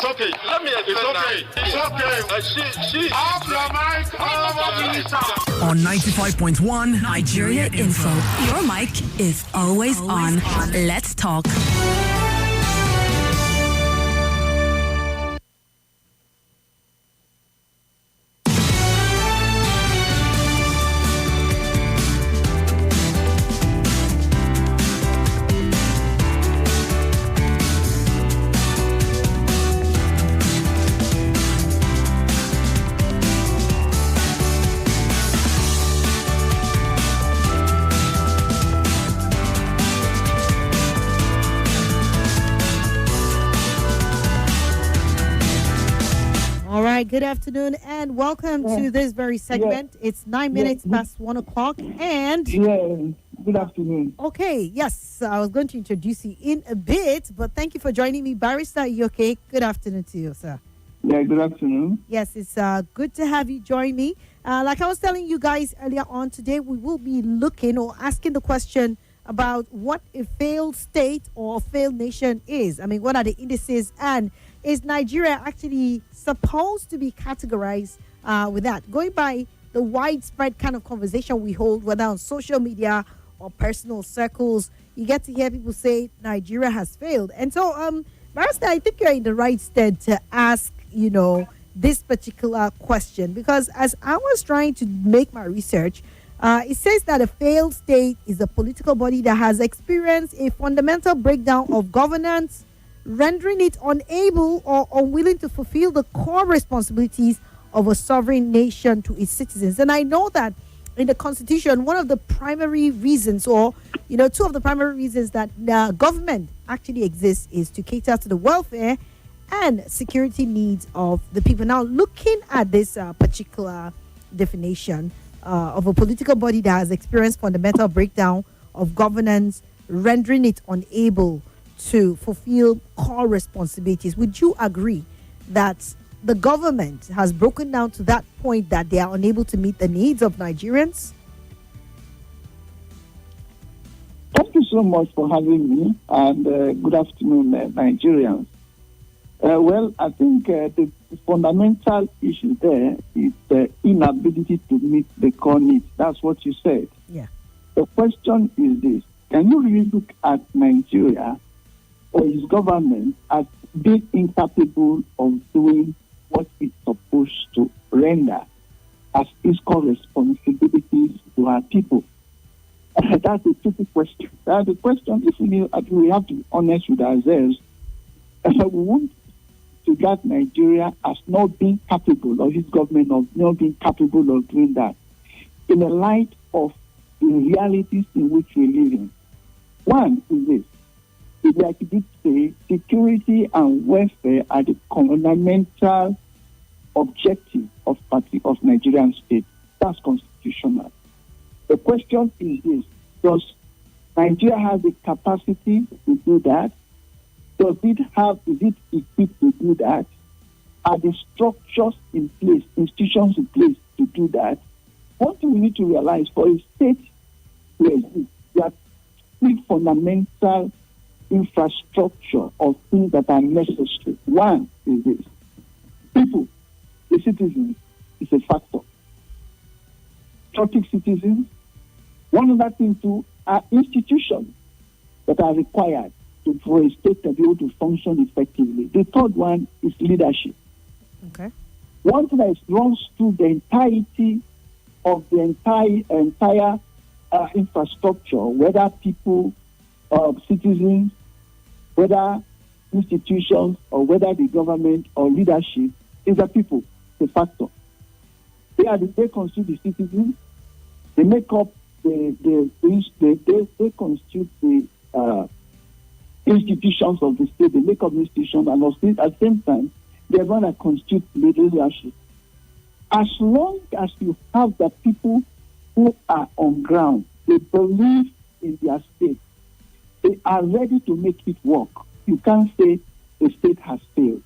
It's okay. Let me explain. It's okay. She. Off your mic. On 95.1 Nigeria Info, your mic is always on. Let's talk. Good afternoon and welcome to this very segment. It's 9 minutes past 1 o'clock and... good afternoon. Okay, yes, I was going to introduce you in a bit, but thank you for joining me. Barrister, you okay? Good afternoon to you, sir. Yeah, good afternoon. Yes, it's good to have you join me. Like I was telling you guys earlier on today, we will be looking or asking the question about what a failed state or a failed nation is. I mean, what are the indices, and is Nigeria actually supposed to be categorized with that? Going by the widespread kind of conversation we hold, whether on social media or personal circles, you get to hear people say Nigeria has failed. And so, Barrister, I think you're in the right stead to ask, this particular question, because as I was trying to make my research, it says that a failed state is a political body that has experienced a fundamental breakdown of governance, rendering it unable or unwilling to fulfill the core responsibilities of a sovereign nation to its citizens. And I know that in the Constitution, one of the primary reasons, or, two of the primary reasons that the government actually exists is to cater to the welfare and security needs of the people. Now, looking at this particular definition of a political body that has experienced fundamental breakdown of governance, rendering it unable to fulfill core responsibilities, would you agree that the government has broken down to that point that they are unable to meet the needs of Nigerians? Thank you so much for having me, and good afternoon, Nigerians. Well, I think the fundamental issue there is the inability to meet the core needs. That's what you said. Yeah. The question is this: can you really look at Nigeria or his government as being incapable of doing what it's supposed to render as its core responsibilities to our people? That's a tricky question. That's the question. If we have to be honest with ourselves, we want to regard Nigeria as not being capable, or his government of not being capable of doing that, in the light of the realities in which we live in. One is this: like you did say, security and welfare are the fundamental objective of Nigerian state. That's constitutional. The question is this: does Nigeria have the capacity to do that? Is it equipped to do that? Are the structures in place, institutions in place to do that? One thing we need to realize, for a state to exist, there are three fundamental infrastructure of things that are necessary. One is this: people, the citizens, is a factor. Patriotic citizens. One other thing too are institutions that are required for a state to be able to function effectively. The third one is leadership. Okay. One thing that runs through the entirety of the entire infrastructure, whether people, citizens, whether institutions, or whether the government or leadership, is the people, the factor. They constitute the citizens. They make up they constitute the institutions of the state. They make up the institutions, and at the same time, they're going to constitute the leadership. As long as you have the people who are on ground, they believe in their state, they are ready to make it work, you can't say the state has failed.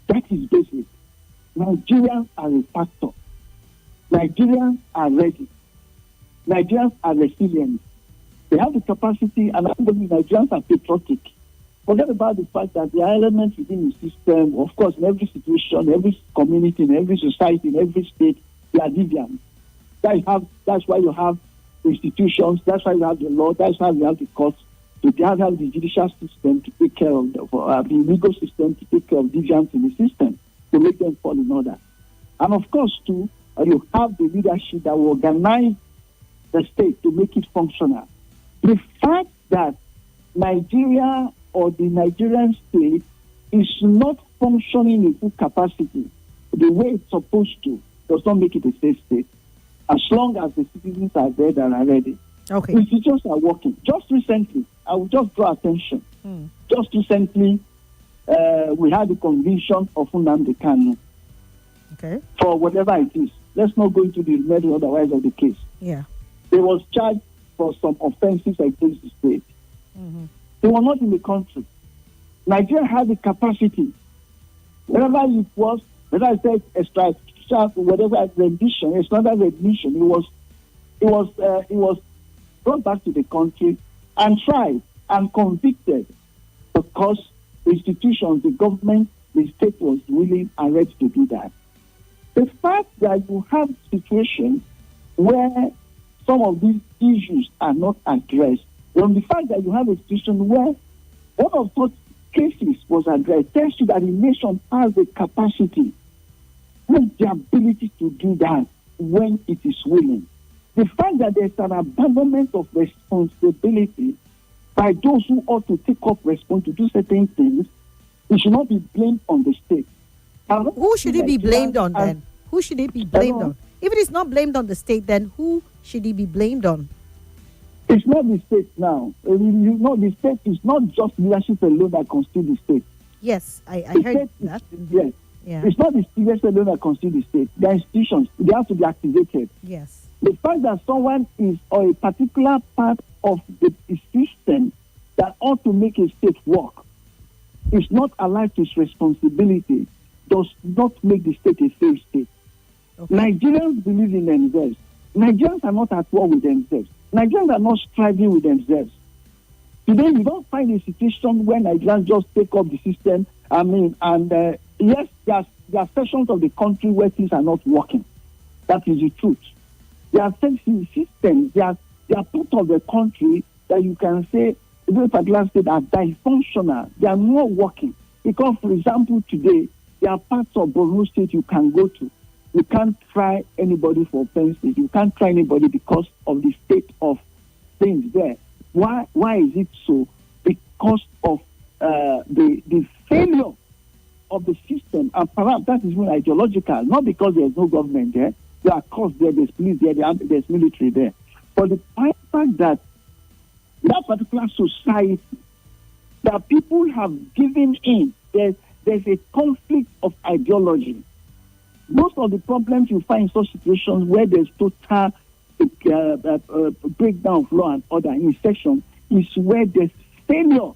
That is basic. Nigerians are a factor. Nigerians are ready. Nigerians are resilient. They have the capacity, and I believe Nigerians are patriotic. Forget about the fact that there are elements within the system. Of course, in every situation, every community, in every society, in every state, there are deviants. That's why you have institutions. That's why you have the law. That's why you have the courts. You have the judicial system to take care of the legal system to take care of deviants in the system to make them fall in order. And of course, too, you have the leadership that will organize the state to make it functional. The fact that Nigeria or the Nigerian state is not functioning in full capacity the way it's supposed to does not make it a safe state. As long as the citizens are there that are ready. Okay. Institutions are working. Just recently, I will just draw attention. Just recently, we had the conviction of Nnamdi Kanu. Okay. For whatever it is. Let's not go into the matter otherwise of the case. Yeah. They was charged for some offenses against the state. They were not in the country. Nigeria had the capacity. Whatever it was, whether I said extradition, whatever rendition, it's not a rendition. It was brought back to the country and tried and convicted because the institutions, the government, the state was willing and ready to do that. The fact that you have situations where some of these issues are not addressed, from the fact that you have a situation where one of those cases was addressed, tells you that the nation has the capacity, has the ability to do that when it is willing. The fact that there's an abandonment of responsibility by those who ought to take up responsibility to do certain things, it should not be blamed on the state. Who should it be blamed on then? Who should it be blamed on? If it is not blamed on the state, then who should it be blamed on? It's not the state now. The state is not just leadership alone that constitutes the state. Yes, I heard that. Yes. Yeah. It's not the leadership alone that constitutes the state. The institutions, they have to be activated. Yes. The fact that someone is or a particular part of the system that ought to make a state work is not alive to its responsibility does not make the state a safe state. Okay. Nigerians believe in themselves. Nigerians are not at war with themselves. Nigerians are not striving with themselves. Today, you don't find a situation where Nigerians just take up the system. Yes, there are sections of the country where things are not working. That is the truth. There are systems, there are parts of the country that you can say, the particular state are dysfunctional. They are not working. Because, for example, today, there are parts of Borno State you can go to. You can't try anybody for offenses. You can't try anybody because of the state of things there. Why is it so? Because of the failure of the system, and perhaps that is even ideological, not because there's no government there. There are courts there, there's police there, there's military there. But the fact that that particular society, that people have given in, there's a conflict of ideology. Most of the problems you find in such situations where there's total breakdown of law and order in section is where there's failure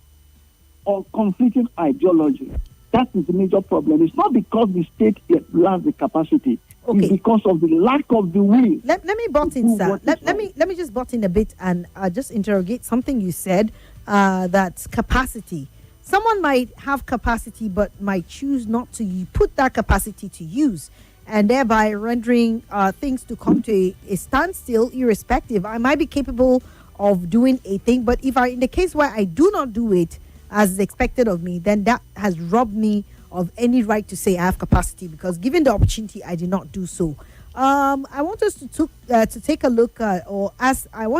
or conflicting ideology. That is the major problem. It's not because the state lacks the capacity. Okay. It's because of the lack of the will. Let me butt in, sir. Let me just butt in a bit and just interrogate something you said. That's capacity. Someone might have capacity but might choose not to put that capacity to use, and thereby rendering things to come to a standstill irrespective. I might be capable of doing a thing, but if in the case where I do not do it as is expected of me, then that has robbed me of any right to say I have capacity, because given the opportunity, I did not do so. I want us to take a look I want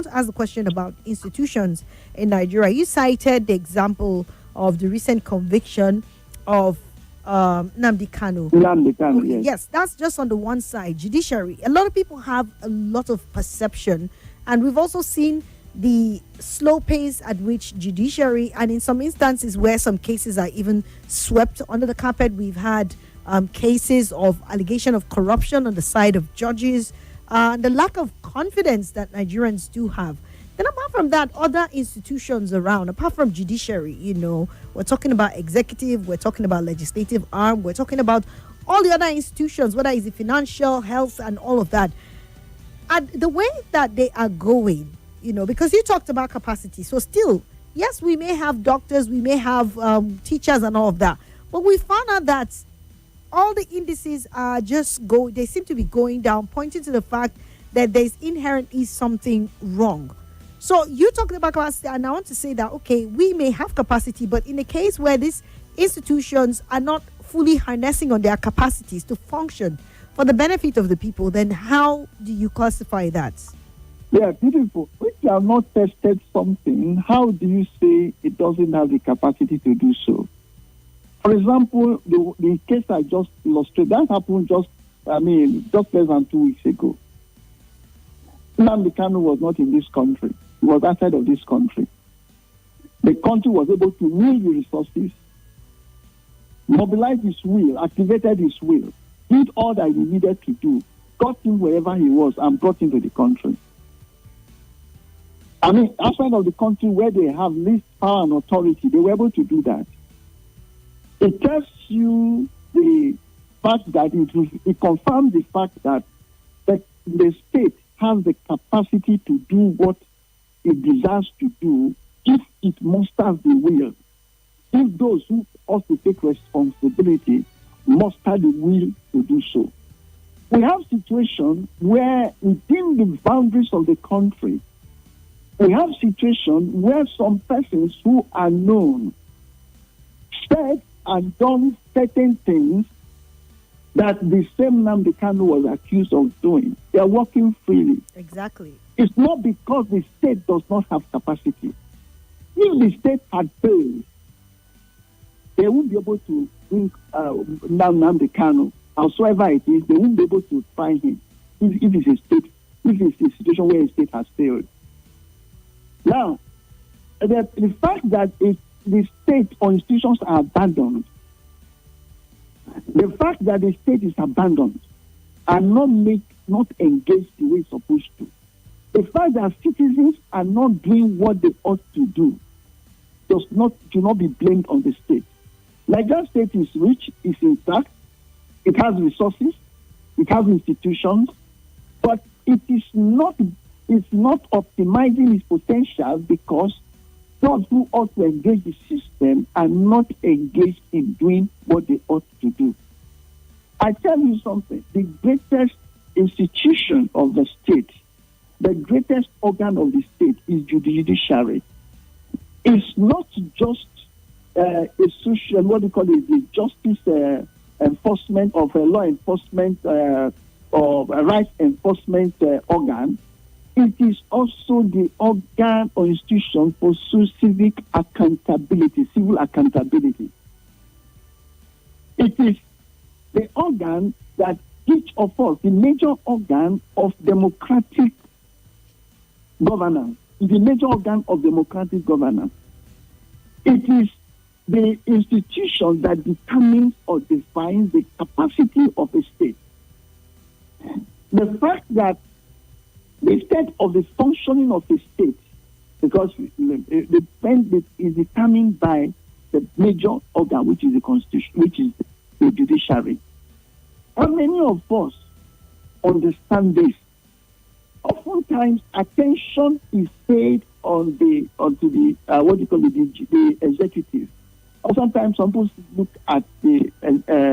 to ask the question about institutions in Nigeria. You cited the example of the recent conviction of Nnamdi Kanu. Yes. Yes, that's just on the one side. Judiciary. A lot of people have a lot of perception, and we've also seen the slow pace at which judiciary, and in some instances where some cases are even swept under the carpet. We've had cases of allegation of corruption on the side of judges, the lack of confidence that Nigerians do have. Then apart from that, other institutions around, apart from judiciary, we're talking about executive, we're talking about legislative arm, we're talking about all the other institutions, whether it's the financial, health, and all of that. And the way that they are going, because you talked about capacity, so still, yes, we may have doctors, we may have teachers and all of that, but we found out that all the indices are they seem to be going down, pointing to the fact that there's inherently something wrong. So you talking about capacity, and I want to say that, okay, we may have capacity, but in a case where these institutions are not fully harnessing on their capacities to function for the benefit of the people, then how do you classify that? Yeah, beautiful. If you have not tested something, how do you say it doesn't have the capacity to do so? For example, the case I just illustrated, that happened just less than 2 weeks ago. Nnamdi Kanu was not in this country. He was outside of this country. The country was able to will the resources, mobilize his will, activated his will, did all that he needed to do, got him wherever he was, and brought him to the country. Outside of the country where they have least power and authority, they were able to do that. It tells you the fact that it confirms the fact that the state has the capacity to do what it desires to do if it musters the will. If those who ought to take responsibility muster the will to do so. We have situations where within the boundaries of the country, we have situations where some persons who are known said and done certain things that the same Nnamdi Kanu was accused of doing. They are working freely. Exactly. It's not because the state does not have capacity. If the state had failed, they won't be able to bring Nnamdi Kanu, howsoever it is, they won't be able to find him if it's a situation where a state has failed. Now, the fact that the state or institutions are abandoned, the fact that the state is abandoned and not engaged the way it's supposed to, the fact that citizens are not doing what they ought to do do not be blamed on the state. Nigeria state is rich, is intact, it has resources, it has institutions, but it's not optimizing its potential because those who ought to engage the system are not engaged in doing what they ought to do. I tell you something, the greatest institution of the state, the greatest organ of the state is judiciary. It's not just a social, the justice enforcement of a law enforcement or a rights enforcement organ. It is also the organ or institution for civic accountability, civil accountability. It is the organ that each of us, the major organ of democratic governance, is the major organ of democratic governance. It is the institution that determines or defines the capacity of a state. The fact that the state of the functioning of a state, because the is determined by the major organ, which is the constitution, which is the judiciary. How many of us understand this? Oftentimes, attention is paid onto the executive. Or sometimes some people look at the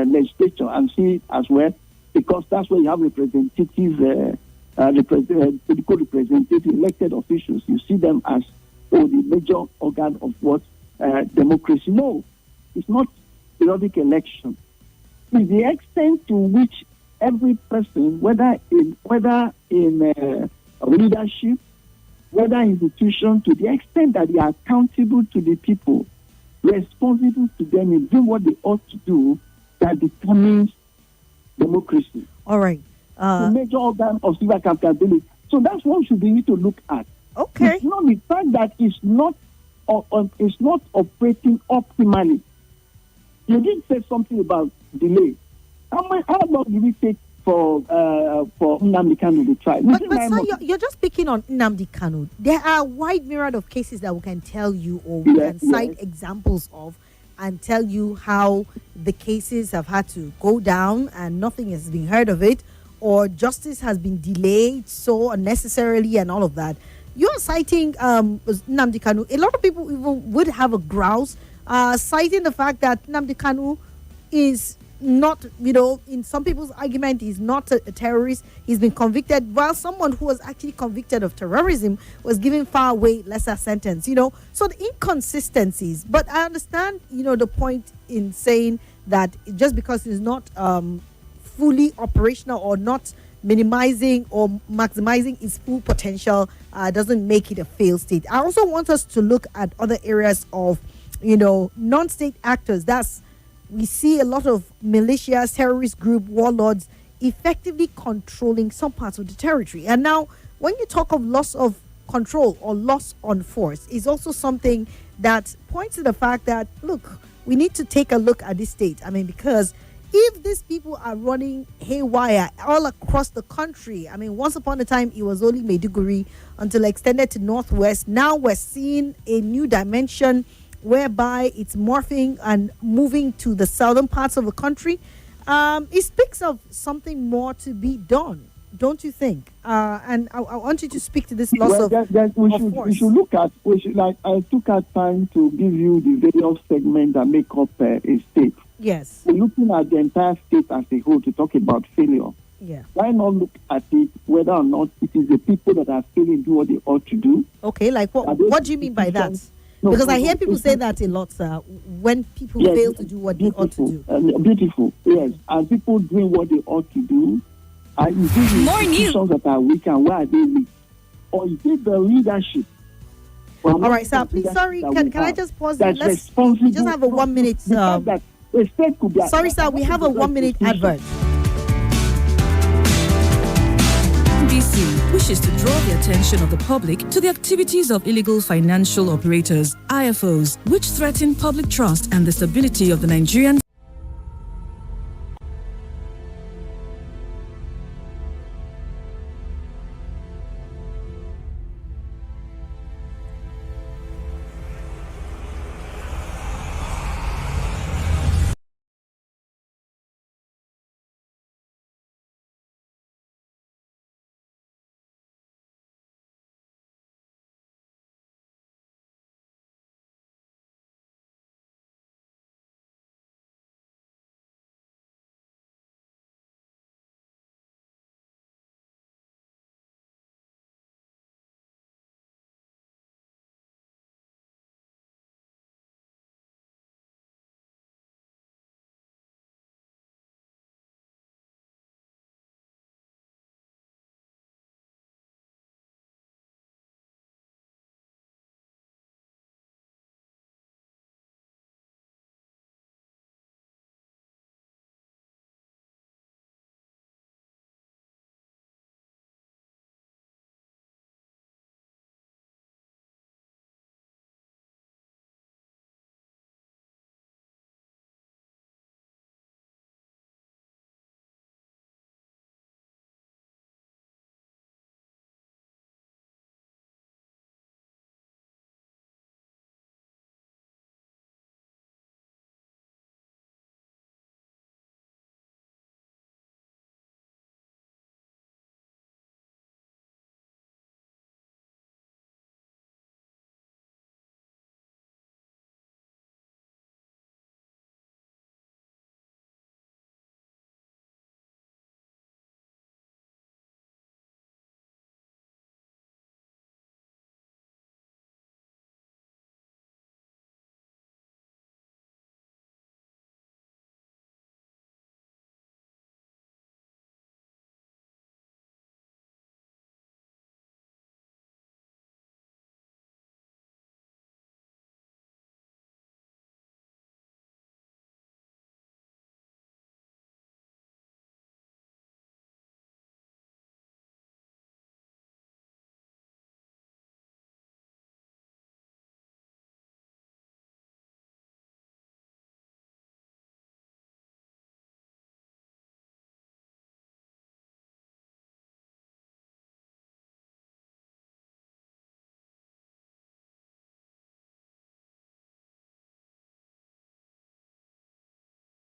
legislature and see it as well, because that's where you have representative, political representative, elected officials. You see them as the major organ of what democracy. No, it's not periodic election. It's the extent to which every person, whether in leadership, whether institution, to the extent that they are accountable to the people, responsible to them in doing what they ought to do, that determines democracy. All right. The major organ of civil accountability. So that's what we need to look at. Okay. It's not the fact that it's not operating optimally. You did say something about delay. How long did it take for Nnamdi Kanu to try? But sir, you're just picking on Nnamdi Kanu. There are a wide myriad of cases that we can tell you, or we can cite examples of, and tell you how the cases have had to go down and nothing has been heard of it, or justice has been delayed so unnecessarily and all of that. you're citing Nnamdi Kanu. A lot of people even would have a grouse, citing the fact that Nnamdi Kanu is not, in some people's argument, he's not a terrorist. He's been convicted, while someone who was actually convicted of terrorism was given far away lesser sentence. So the inconsistencies. But I understand, the point in saying that just because he's not fully operational or not minimizing or maximizing its full potential doesn't make it a failed state. I also want us to look at other areas of, non-state actors. We see a lot of militias, terrorist group, warlords effectively controlling some parts of the territory. And now, when you talk of loss of control or loss on force, is also something that points to the fact that, look, we need to take a look at this state. I mean, because if these people are running haywire all across the country, I mean, once upon a time, it was only Maiduguri until extended to Northwest. Now we're seeing a new dimension whereby it's morphing and moving to the southern parts of the country. It speaks of something more to be done, don't you think? And I want you to speak to this loss of force. We should look at, I took out time to give you the various segments that make up a state. Yes. We're looking at the entire state as a whole to talk about failure. Yeah. Why not look at it whether or not it is the people that are failing to do what they ought to do? Okay, like what do you mean by that? Because I hear people say that a lot, sir, when people fail to do what they ought to do. Beautiful, yes. And people doing what they ought to do, is it the institutions that are weak, and where are they weak? Or is it the leadership? All right, sir, please, sorry, can I just pause you? Let's just have a 1 minute. Sorry, sir, we have a 1 minute advert. NBC wishes to draw the attention of the public to the activities of illegal financial operators, IFOs, which threaten public trust and the stability of the Nigerian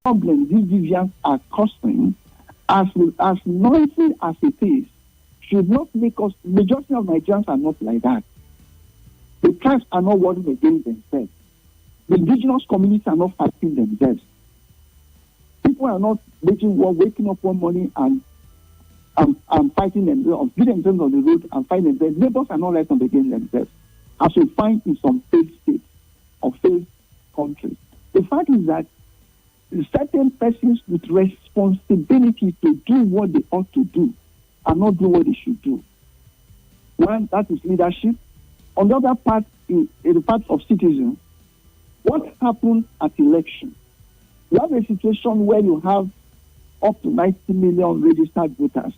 problem these deviants are causing, as noisy as it is, should not make us, majority of Nigerians are not like that. The tribes are not warring against themselves. The indigenous communities are not fighting themselves. People are not waking up one morning and fighting themselves, beating themselves on the road and fighting themselves. Neighbors are not rising up against themselves, as we find in some failed states or failed countries. The fact is that certain persons with responsibility to do what they ought to do are not doing what they should do. One, that is leadership. On the other part, in the part of citizens, what happens at election? You have a situation where you have up to 90 million registered voters.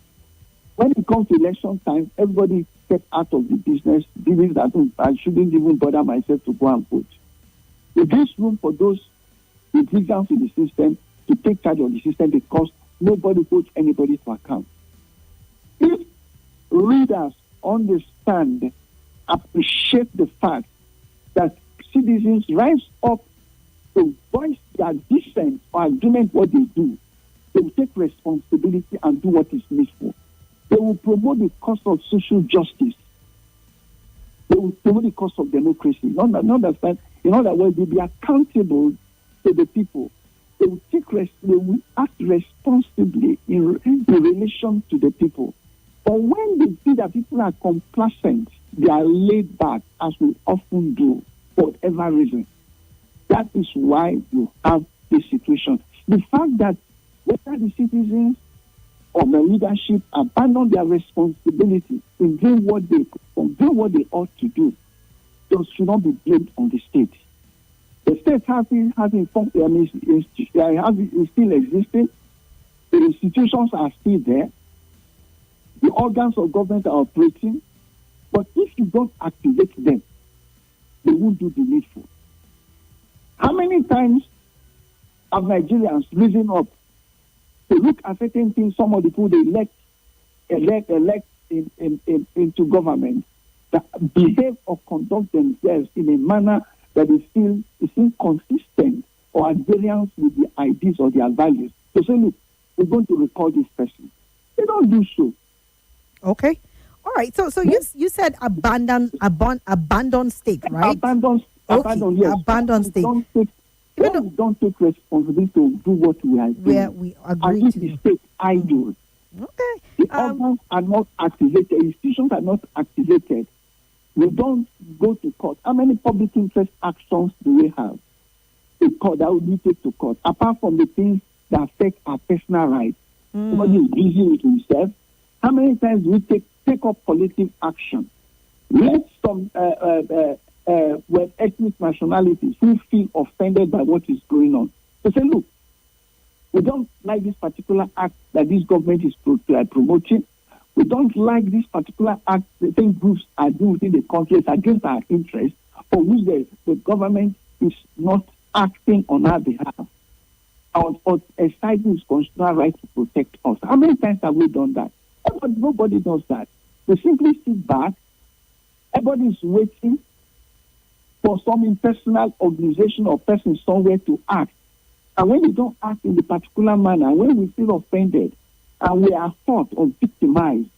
When it comes to election time, everybody gets out of the business, believes that I shouldn't even bother myself to go and vote. It gives room for those with vigilance in the system to take charge of the system because nobody holds anybody to account. If readers understand, appreciate the fact that citizens rise up to voice their dissent or argument what they do, they will take responsibility and do what is needful. They will promote the cause of social justice. They will promote the cause of democracy. In other words, they'll be accountable to the people. They will act responsibly in relation to the people. But when they see that people are complacent, they are laid back, as we often do, for whatever reason. That is why you have this situation. The fact that whether the citizens or the leadership abandon their responsibility in doing what they ought to do, those should not be blamed on the state. The state is still existing. The institutions are still there. The organs of government are operating. But if you don't activate them, they won't do the needful. How many times have Nigerians risen up to look at certain things, some of the people they elect into government, that behave or conduct themselves in a manner that is inconsistent or at variance with the ideas or their values. So say, look, we're going to recall this person. They don't do so. Okay. All right. So you said abandoned state, right? Abandoned, yes. Abandoned state. Don't take responsibility to do what we are doing. Where we agree and to the state idle. Okay. The organs are not activated. Institutions are not activated. We don't go to court. How many public interest actions do we have? A court that would be taken to court, apart from the things that affect our personal rights. Somebody is busy with himself. How many times do we take up collective action? Let some with ethnic nationalities who feel offended by what is going on. They say, look, we don't like this particular act that this government is promoting. We don't like this particular act the same groups are doing within the country against our interests, for which the government is not acting on our behalf. Or exercising its constitutional right to protect us. How many times have we done that? Nobody does that. They simply sit back. Everybody is waiting for some impersonal organization or person somewhere to act. And when we don't act in the particular manner, when we feel offended and we are hurt or victimized,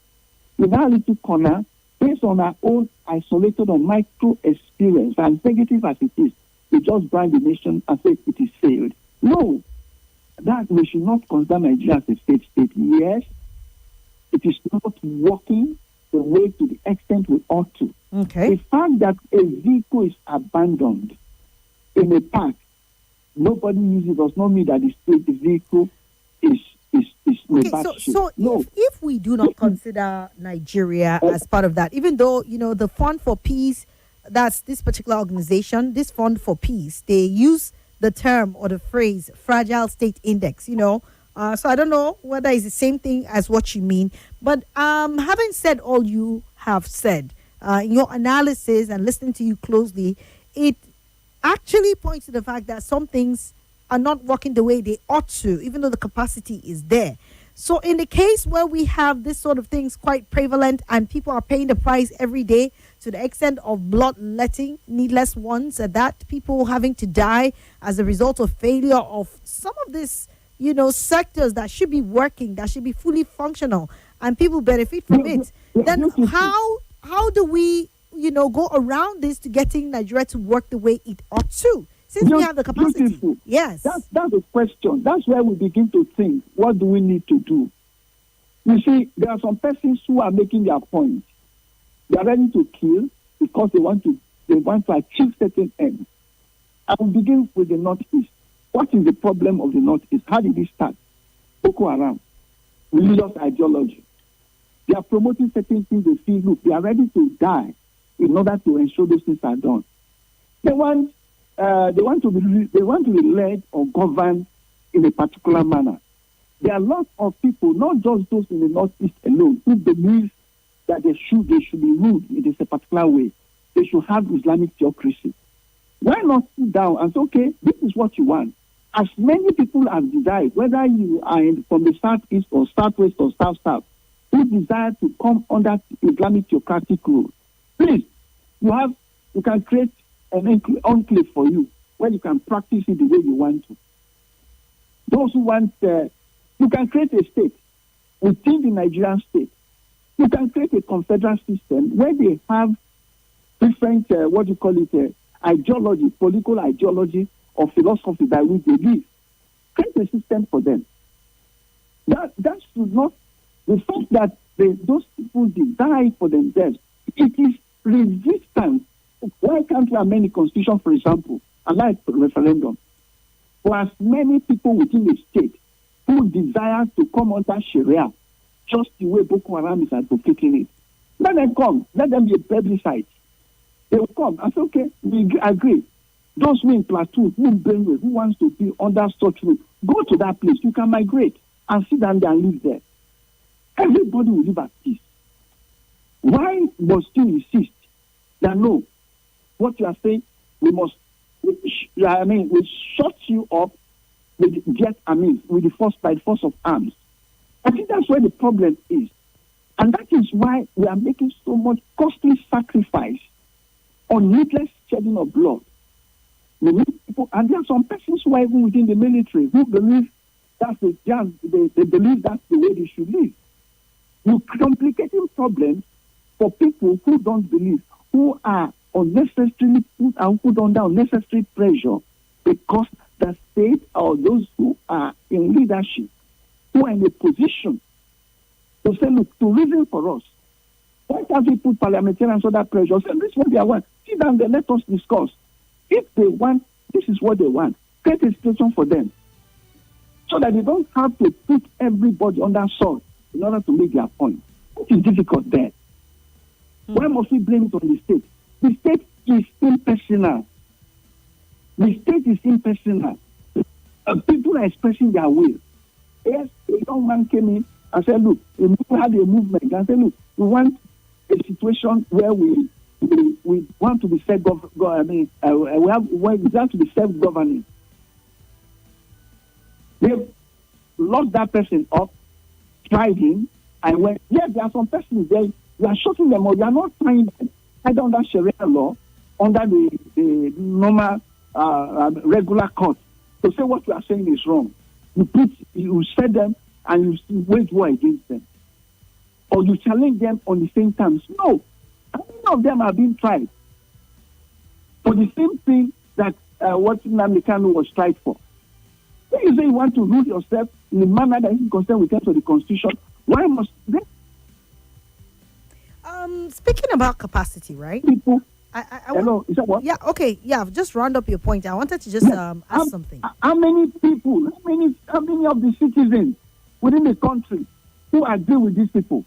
in our little corner, based on our own isolated or micro experience, and negative as it is, we just brand the nation and say it is failed. No, that we should not consider Nigeria as a state. Yes, it is not working the way to the extent we ought to. Okay. The fact that a vehicle is abandoned in a park, nobody uses it, does not mean that the vehicle is okay, so no. if we do not consider Nigeria as part of that, even though, the Fund for Peace, that's this particular organization, this Fund for Peace, they use the term or the phrase fragile state index, so I don't know whether it's the same thing as what you mean. But having said all you have said, in your analysis and listening to you closely, it actually points to the fact that some things are not working the way they ought to, even though the capacity is there. So in the case where we have this sort of things quite prevalent and people are paying the price every day to the extent of bloodletting, needless ones, at that, people having to die as a result of failure of some of this, sectors that should be working, that should be fully functional. and people benefit from Yeah, it. yeah, Then beautiful. how do we, go around this to getting Nigeria to work the way it ought to? Since we have the capacity. Beautiful. Yes. That's the question. That's where we begin to think, what do we need to do? You see, there are some persons who are making their point. They are ready to kill because they want to achieve certain ends. I will begin with the Northeast. What is the problem of the Northeast? How did it start? Boko Haram, religious ideology. They are promoting certain things. They feel, look, they are ready to die in order to ensure those things are done. They want to be led or governed in a particular manner. There are lots of people, not just those in the Northeast alone, who believe that they should be ruled in a particular way. They should have Islamic theocracy. Why not sit down and say, okay, this is what you want? As many people have desired, whether you are from the southeast or southwest or south, who desire to come under Islamic theocratic rule, please, you can create an enclave for you where you can practice it the way you want to. Those who want, you can create a state within the Nigerian state. You can create a confederal system where they have different, ideology, political ideology or philosophy by which they live. Create a system for them. That should not, the fact that those people die for themselves, it is resistance. Why can't we amend the constitution, for example, allow a referendum for as many people within the state who desire to come under Sharia, just the way Boko Haram is advocating it? Let them come. Let them be a plebiscite. They will come and say, okay, we agree. Those who in Plateau, who in Benue, who wants to be under such rule, go to that place. You can migrate and sit down there and live there. Everybody will live at peace. Why must you insist that no, what you are saying, we shut you up with the force of arms. I think that's where the problem is. And that is why we are making so much costly sacrifice on needless shedding of blood. Many people, and there are some persons who are even within the military who believe they believe that's the way they should live. You're complicating problems for people who don't believe, who are unnecessarily put under unnecessary pressure because the state or those who are in leadership, who are in a position to say, look, to reason for us. Why can't we put parliamentarians under pressure? Say, this is what they want. Sit down there, let us discuss. If they want, this is what they want. Create a situation for them. So that they don't have to put everybody under assault in order to make their point. It is difficult there. Why must we blame it on the state? The state is impersonal. The state is impersonal. People are expressing their will. Yes, a young man came in and said, look, we had a movement and said, look, we want a situation where we want to be we have to be self-governing. They locked that person up, tried him, and went, yes, there are some persons there, you are shutting them or you are not trying them either under Sharia law, under the normal regular court, to say what you are saying is wrong. You set them and you wage war against them. Or you challenge them on the same terms. No. How many of them are being tried for the same thing that what Nnamdi Kanu was tried for? When you say you want to rule yourself in a manner that is concerned with terms of the Constitution, why must they? Speaking about capacity, right? People. Hello, is that what? Yeah, okay, yeah. Just round up your point. I wanted to just ask something. How many people? How many of the citizens within the country who agree with these people?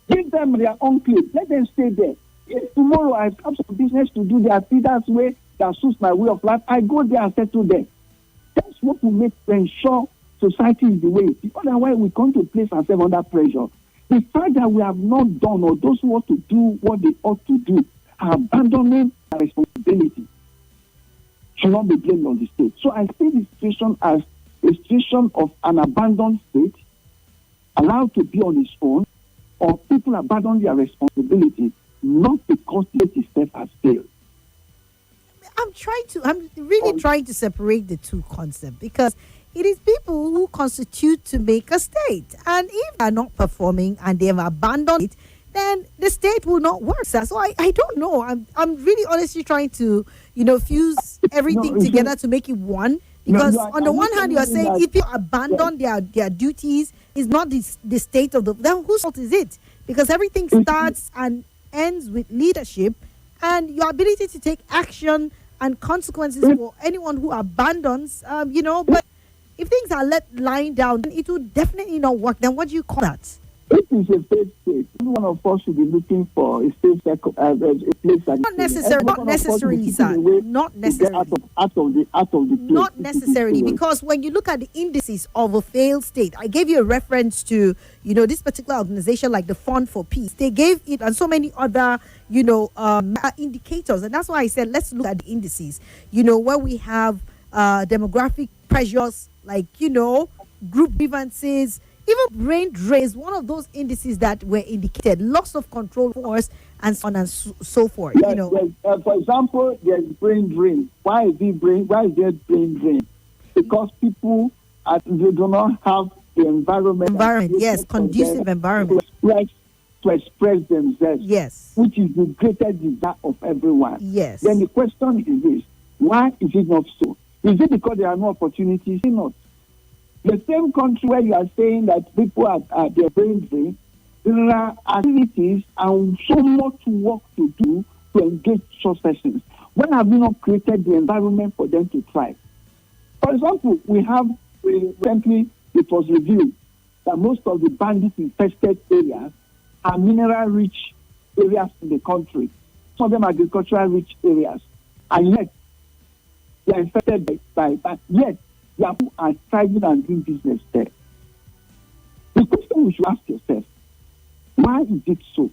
Give them their own place. Let them stay there. If tomorrow I have some business to do, there see that's way that suits my way of life, I go there and settle there. That's what we make to ensure society is the way it is. Otherwise, we come to place ourselves under pressure. The fact that we have not done, or those who want to do what they ought to do, are abandoning their responsibility, should not be blamed on the state. So I see the situation as a situation of an abandoned state, allowed to be on its own, or people abandon their responsibility, not because the state itself has failed. I'm really trying to separate the two concepts, because It is people who constitute to make a state. And if they are not performing and they have abandoned it, then the state will not work. So I don't know. I'm really honestly trying to, fuse everything together to make it one. Because on the one hand, you are saying if you abandon their duties, is not the state of then whose fault is it? Because everything starts and ends with leadership and your ability to take action and consequences for anyone who abandons, but if things are lying down, it will definitely not work. Then what do you call that? It is a safe state. Every one of us should be looking for a safe a place like not necessarily, sir. Not necessarily. Out of the place. Not necessarily, because when you look at the indices of a failed state, I gave you a reference to, this particular organization like the Fund for Peace. They gave it and so many other, indicators. And that's why I said, let's look at the indices, where we have demographic pressures like, group grievances. Even brain drain is one of those indices that were indicated, loss of control force, and so on and so forth. Yes, for example, there's brain drain. Why is there brain drain? Because people they do not have the environment. Yes, conducive environment. To express themselves. Yes. Which is the greatest desire of everyone. Yes. Then the question is this: why is it not so? Is it because there are no opportunities? Is it not? The same country where you are saying that people are their brain drain, there are activities and so much work to do to engage such persons. When have we not created the environment for them to thrive? For example, recently it was revealed that most of the bandit infested areas are mineral-rich areas in the country. Some of them are agricultural-rich areas. And yet, they are infected by yet, who are thriving and doing business there. The question we should ask yourself, why is it so?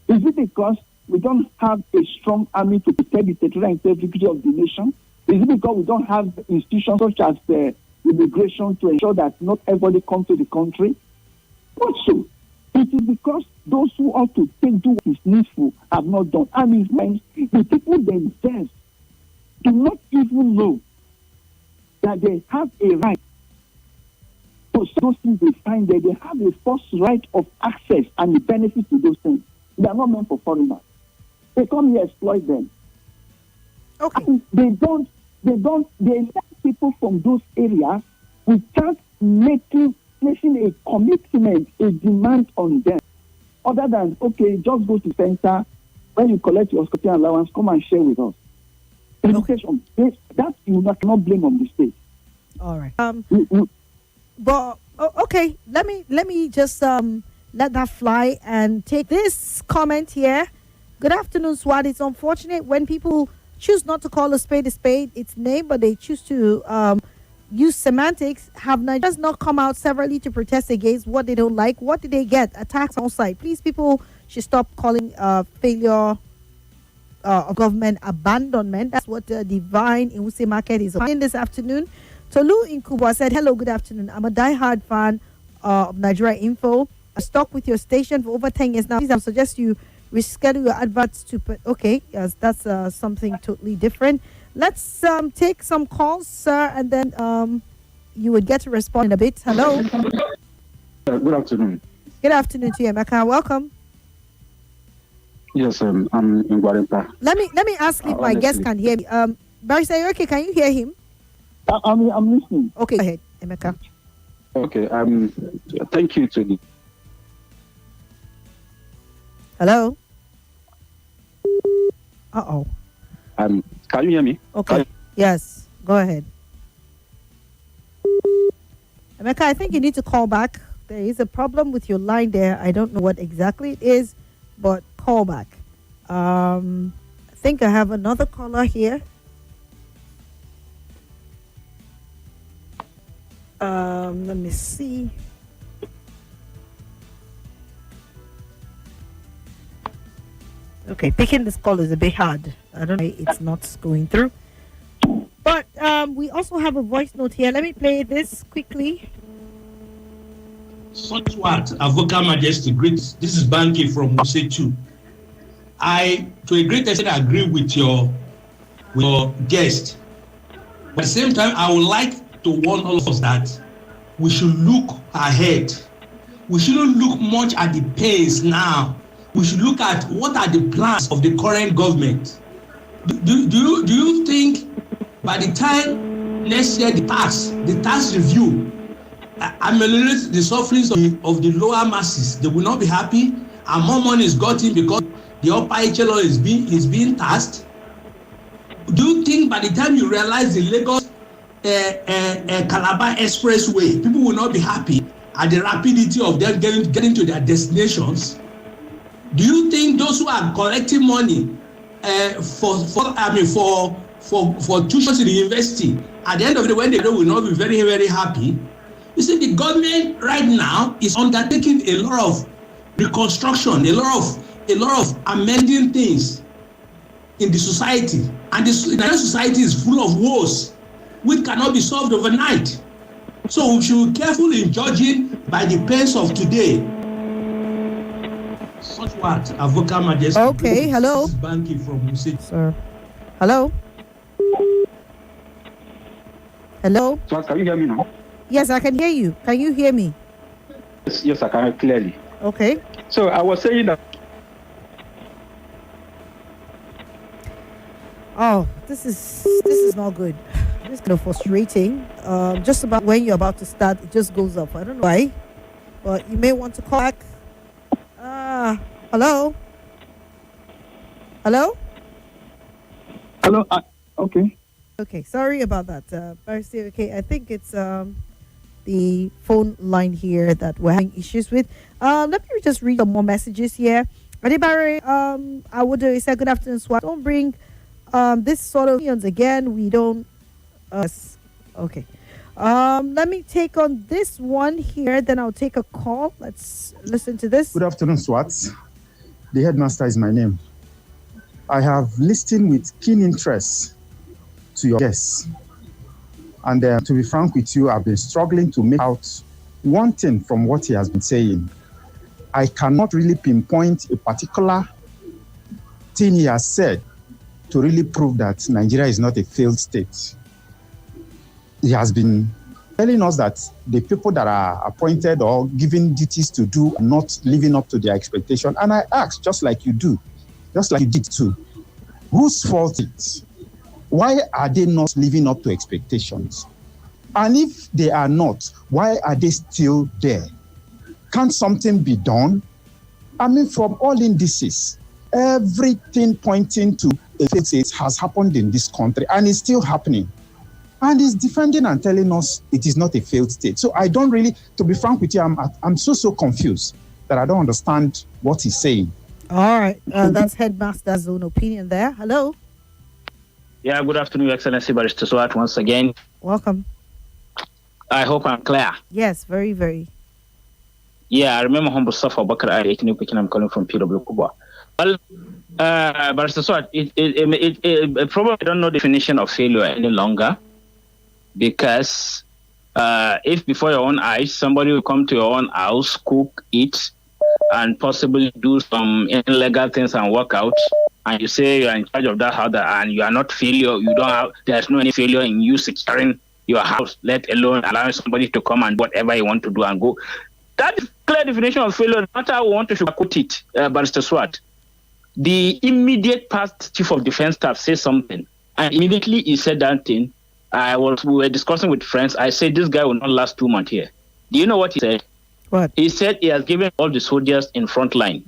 Is it because we don't have a strong army to protect the territorial integrity of the nation? Is it because we don't have institutions such as immigration to ensure that not everybody comes to the country? Not so. It is because those who ought to do what is needful have not done. And it means the people themselves do not even know that they have a right to those things they find there. They have a first right of access and the benefit to those things. They are not meant for foreigners. They come here, exploit them. Okay. And they let people from those areas without placing a commitment, a demand on them. Other than, okay, just go to center, when you collect your scorpion allowance, come and share with us. Education, that you cannot blame on the state. All right. But okay, let me just let that fly and take this comment here. Good afternoon, Swat. It's unfortunate when people choose not to call a spade its name, but they choose to use semantics. Have Nigerians not come out severally to protest against what they don't like? What did they get? Attacks on site. Please, people should stop calling failure of government abandonment. That's what Divine in Wuse Market is in this afternoon. Tolu in Kubwa said, hello, good afternoon. I'm a diehard fan of Nigeria Info. I stuck with your station for over 10 years now. Please, I suggest you reschedule your adverts to okay, yes, that's something totally different. Let's take some calls, sir, and then you would get to respond in a bit. Hello. Good afternoon. Good afternoon to you, Emeka. Welcome. Yes, I'm in Guarimpa. Let me ask if my guest can hear me. Barrister, okay, can you hear him? I'm listening. Okay, go ahead, Emeka. Okay, thank you to the... Hello? Uh-oh. Can you hear me? Okay, yes, go ahead. Emeka, I think you need to call back. There is a problem with your line there. I don't know what exactly it is, but call back. I think I have another caller here. Let me see. Okay, picking this call is a bit hard. I don't know why it's not going through. But we also have a voice note here. Let me play this quickly. Swat, Avoka Majesty, great. This is Banky from Musechu. I, to a great extent, agree with your guest. But at the same time, I would like to warn all of us that we should look ahead. We shouldn't look much at the pains now. We should look at what are the plans of the current government. Do you think by the time next year the tax review ameliorate the sufferings of the lower masses, they will not be happy and more money is gotten because the upper echelon is being taxed? Do you think by the time you realize the Lagos Calabar Expressway, people will not be happy at the rapidity of them getting to their destinations? Do you think those who are collecting money for tuition to the university, at the end of the day, when they go, will not be very, very happy? You see, the government right now is undertaking a lot of reconstruction, a lot of amending things in the society, and the Nigerian society is full of woes which cannot be solved overnight. So we should be careful in judging by the pains of today. Swat, Avoka Majesty. Okay, hello. This is Banky from Musik. Sir. Hello? Hello? So can you hear me now? Yes, I can hear you. Can you hear me? Yes, I can hear clearly. Okay. So I was saying that. Oh, this is not good. This is kind of frustrating. Just about when you're about to start, it just goes up. I don't know why, but you may want to call back. Hello? Hello? Hello. Okay. Okay, sorry about that. Barrister, okay, I think it's the phone line here that we're having issues with. Let me just read some more messages here. Adibare, I would say good afternoon, Swat. Don't bring this sort of opinions again. We don't. Okay. Let me take on this one here. Then I'll take a call. Let's listen to this. Good afternoon, Swat. The headmaster is my name. I have listened with keen interest to your guests. And to be frank with you, I've been struggling to make out one thing from what he has been saying. I cannot really pinpoint a particular thing he has said to really prove that Nigeria is not a failed state. He has been telling us that the people that are appointed or given duties to do are not living up to their expectation. And I asked, just like you do, just like you did too, whose fault is it? Why are they not living up to expectations? And if they are not, why are they still there? Can't something be done? I mean, from all indices, everything pointing to a failed state has happened in this country and it's still happening. And he's defending and telling us it is not a failed state. So I don't really, to be frank with you, I'm so confused that I don't understand what he's saying. All right. That's Headmaster's own opinion there. Hello. Yeah, good afternoon, Your Excellency Barrister Swat, once again. Welcome. I hope I'm clear. Yes, very, very. Yeah, I remember Humble Safa Bakar Ari, I'm calling from PW Kuba. Well, Barrister Swat, it probably don't know the definition of failure any longer, because if before your own eyes, somebody will come to your own house, cook, eat, and possibly do some illegal things and work out, and you say you are in charge of that house and you are not failure, there's no any failure in you securing your house, let alone allowing somebody to come and whatever you want to do and go. That is clear definition of failure, no matter how we want to sugarcoat it, Barrister Swat. The immediate past chief of defense staff says something, and immediately he said that thing. We were discussing with friends. I said, this guy will not last 2 months here. Do you know what he said? What? He said he has given all the soldiers in front line.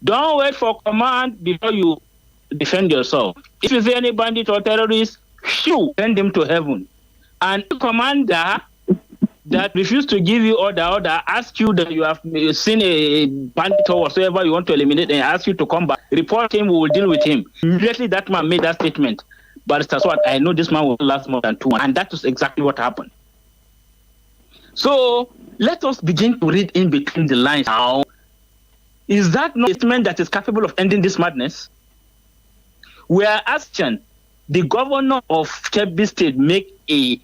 Don't wait for command before you defend yourself. If you see any bandit or terrorist, shoo, send them to heaven. And the commander that refused to give you order, ask you that you have seen a bandit or whatsoever you want to eliminate and ask you to come back, report him, we will deal with him. Immediately that man made that statement. But that's what I know, this man will last more than 2 months. And that is exactly what happened. So let us begin to read in between the lines now. Is that not a statement that is capable of ending this madness? We are asking the governor of Kebbi State make a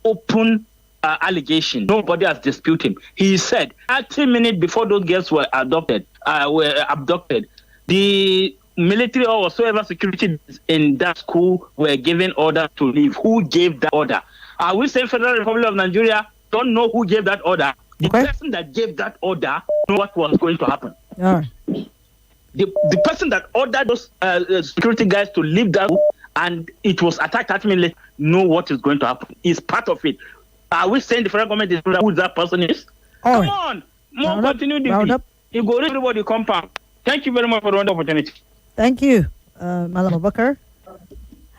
open allegation. Nobody has disputed him. He said 30 minutes before those girls were abducted, the military or whatsoever security in that school were given order to leave. Who gave that order? Are we saying Federal Republic of Nigeria don't know who gave that order? The person that gave that order knew what was going to happen. All right. The person that ordered those security guys to leave that room and it was attacked at minute know what is going to happen. Is part of it. Are we saying the federal government is who that person is? Come on. More continue the you go everybody compound. Thank you very much for the opportunity. Thank you, Malam Abubakar.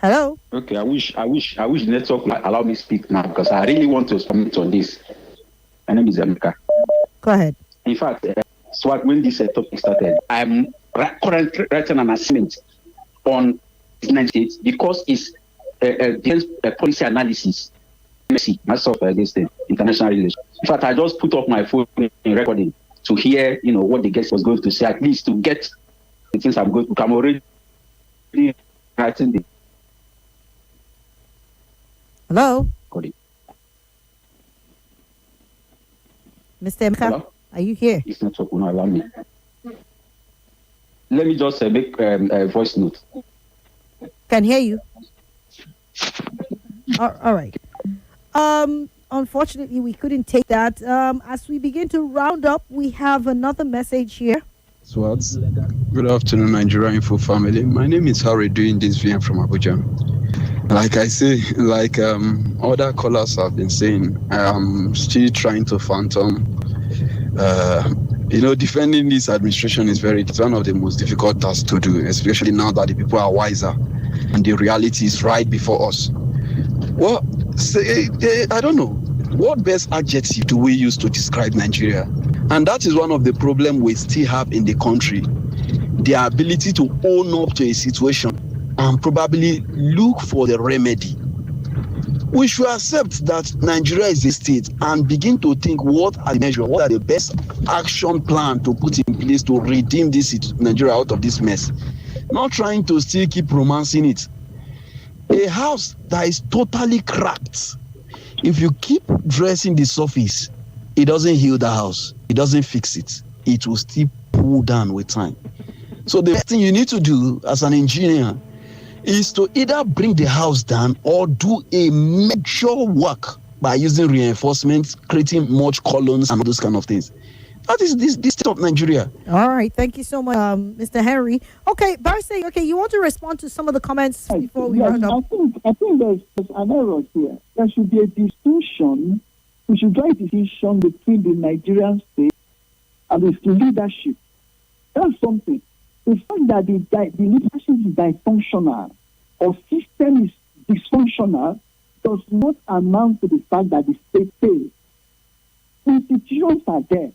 Hello. Okay, I wish the network would allow me to speak now because I really want to comment on this. My name is Emeka. Go ahead. In fact, Swat, when this topic started, I'm currently writing an assignment on the United States because it's policy analysis. Myself against the international relations. In fact, I just put up my phone in recording to hear, what the guest was going to say, at least to get the things I'm going to come already writing the. Hello. Mr. Emeka, Hello? are you here? It's not will not allow me. Let me just make a voice note. Can hear you. All right. Unfortunately, we couldn't take that. As we begin to round up, we have another message here. Swat. Good afternoon, Nigeria Info family. My name is Harry doing this VM from Abuja. Like I say, other callers have been saying, I'm still trying to phantom. Defending this administration it's one of the most difficult tasks to do, especially now that the people are wiser and the reality is right before us. Well, I don't know. What best adjective do we use to describe Nigeria? And that is one of the problems we still have in the country. The ability to own up to a situation and probably look for the remedy. We should accept that Nigeria is a state and begin to think what are the best action plan to put in place to redeem this Nigeria out of this mess. Not trying to still keep romancing it. A house that is totally cracked, if you keep dressing the surface, it doesn't heal the house. It doesn't fix it. It will still pull down with time. So the best thing you need to do as an engineer is to either bring the house down or do a major work by using reinforcements, creating much columns and all those kind of things. That is this state of Nigeria. All right. Thank you so much, Mr. Henry. Okay, Barsi, you want to respond to some of the comments before we round up? I think there's an error here. There should be a distinction. We should draw a distinction between the Nigerian state and its leadership. That's something. The fact that the leadership is dysfunctional or system is dysfunctional does not amount to the fact that the state fails. Institutions are there.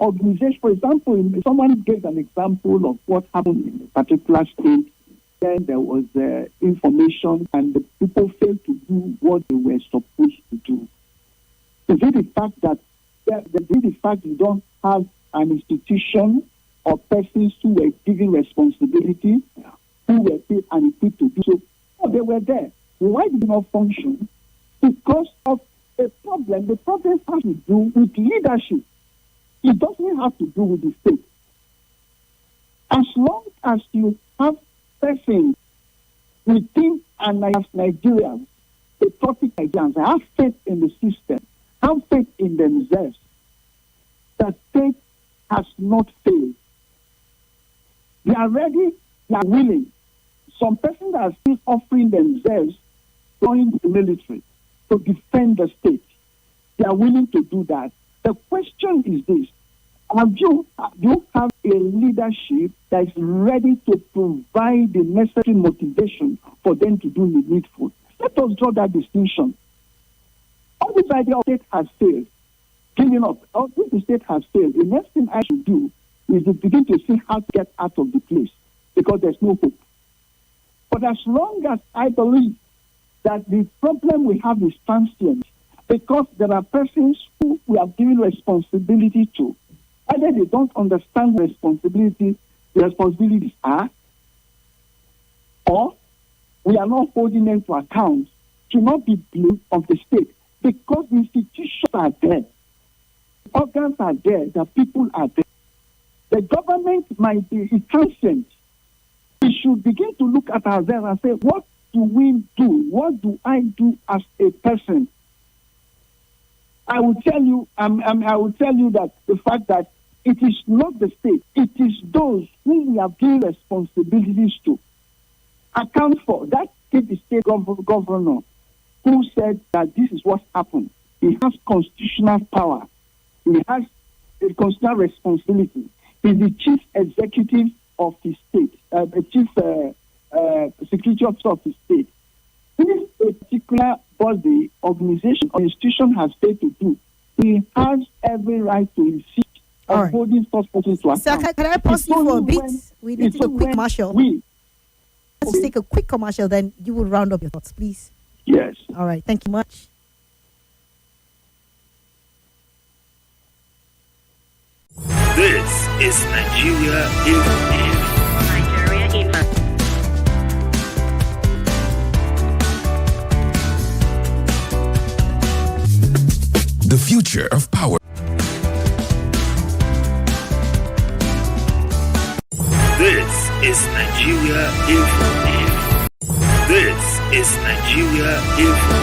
Organization, for example, someone gave an example of what happened in a particular state. Then there was information and the people failed to do what they were supposed to do. Is it the fact that you don't have an institution or persons who were given responsibility, who were paid and equipped to do so? Oh, they were there. Why did they not function? Because of a problem. The problem has to do with leadership. It doesn't have to do with the state. As long as you have persons within and as Nigerians, patriotic Nigerians, have faith in the system, have faith in themselves, the state has not failed. They are ready, they are willing. Some persons are still offering themselves going to the military to defend the state. They are willing to do that. The question is this: do you have a leadership that is ready to provide the necessary motivation for them to do the needful? Let us draw that distinction. All this idea of state has failed, giving up. If the state has failed, the next thing I should do is to begin to see how to get out of the place because there's no hope. But as long as I believe that the problem we have is transient, because there are persons who we have given responsibility to, either they don't understand the responsibilities are, or we are not holding them to account, to not be blamed of the state, because the institutions are there, the organs are there, the people are there. The government might be transient. We should begin to look at ourselves and say, what do we do? What do I do as a person? I will tell you. I will tell you that the fact that it is not the state; it is those whom we have given responsibilities to account for. That state governor who said that this is what happened. He has constitutional power. He has a constitutional responsibility. He's the chief executive of the state, the chief security officer of the state. If a particular body, organization, or institution has failed to do, he has every right to insist on holding such persons to account. Sir, can I pause you for a bit? We need to do a quick commercial. Let's take a quick commercial, then you will round up your thoughts, please. Yes. All right. Thank you much. This is Nigeria Info. Nigeria Info. The future of power. This is Nigeria Info. This is Nigeria Info.